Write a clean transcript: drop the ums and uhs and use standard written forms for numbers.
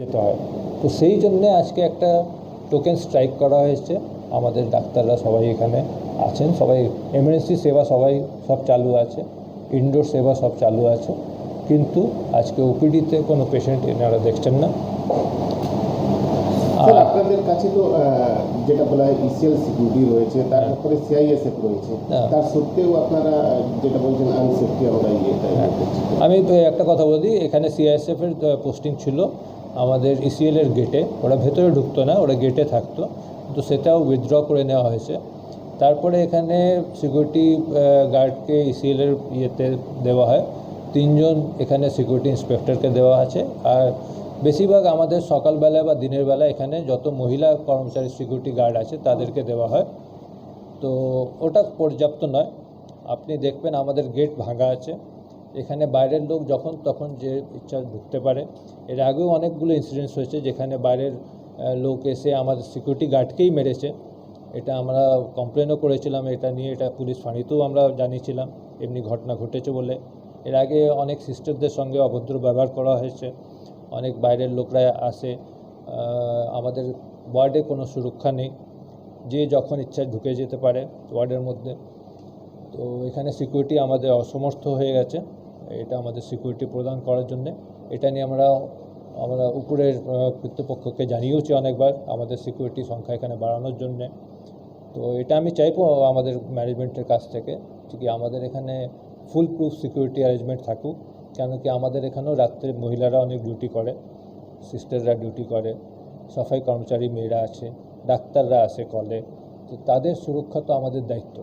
যেতে হয়। তো সেই জন্যে আজকে একটা টোকেন স্ট্রাইক করা হয়েছে। আমাদের ডাক্তাররা সবাই এখানে আছেন, সবাই এমার্জেন্সি সেবা সব চালু আছে, ইনডোর সেবা সব চালু আছে, কিন্তু আজকে ওপিডিতে কোনো পেশেন্ট এনারা দেখছেন না। আর আপনাদের কাছে তো যেটা বলা হয় ইসিএল সিকিউরিটি রয়েছে, তারপরে সিআইএসএফ রয়েছে, তার সত্ত্বেও আপনারা যেটা বলছেন আনসেফটি আমরা আমি তো একটা কথা বলি, এখানে সিআইএসএফের পোস্টিং ছিল আমাদের ইসিএলের গেটে, ওরা ভেতরে ঢুকতো না, ওরা গেটে থাকতো, কিন্তু সেটাও উইথড্র করে নেওয়া হয়েছে। তারপরে এখানে সিকিউরিটি গার্ডকে ইসিএলের ইয়েতে দেওয়া হয়, 3 জন এখানে সিকিউরিটি ইন্সপেক্টরকে দেওয়া আছে। আর বেশিরভাগ আমাদের সকালবেলা বা দিনের বেলা এখানে যত মহিলা কর্মচারী সিকিউরিটি গার্ড আছে তাদেরকে দেওয়া হয়। তো ওটা পর্যাপ্ত নয়। আপনি দেখবেন আমাদের গেট ভাঙা আছে, এখানে বাইরের লোক যখন তখন যে ইচ্ছা ঢুকতে পারে। এর আগেও অনেকগুলো ইনসিডেন্টস হয়েছে যেখানে বাইরের লোক এসে আমাদের সিকিউরিটি গার্ডকেই মেরেছে। এটা আমরা কমপ্লেনও করেছিলাম, এটা নিয়ে এটা পুলিশ ফাঁড়িতেও আমরা জানিয়েছিলাম এমনি ঘটনা ঘটেছে বলে। এর আগে অনেক সিস্টারদের সঙ্গে অভদ্র ব্যবহার করা হয়েছে, অনেক বাইরের লোকরা আসে, আমাদের ওয়ার্ডে কোনো সুরক্ষা নেই, যে যখন ইচ্ছা ঢুকে যেতে পারে ওয়ার্ডের মধ্যে। তো এখানে সিকিউরিটি আমাদের অসমর্থ হয়ে গেছে, এটা আমাদের সিকিউরিটি প্রদান করার জন্যে। এটা নিয়ে আমরা উপরের কর্তৃপক্ষকে জানিয়েওছি অনেকবার আমাদের সিকিউরিটি সংখ্যা এখানে বাড়ানোর জন্যে। তো এটা আমি চাইবো আমাদের ম্যানেজমেন্টের কাছ থেকে কি আমাদের এখানে ফুল প্রুফ সিকিউরিটি অ্যারেঞ্জমেন্ট থাকুক, কেন কি আমাদের এখানেও রাত্রে মহিলারা অনেক ডিউটি করে, সিস্টাররা ডিউটি করে, সাফাই কর্মচারী মেয়েরা আছে, ডাক্তাররা আছে কলে, তো তাদের সুরক্ষা তো আমাদের দায়িত্ব।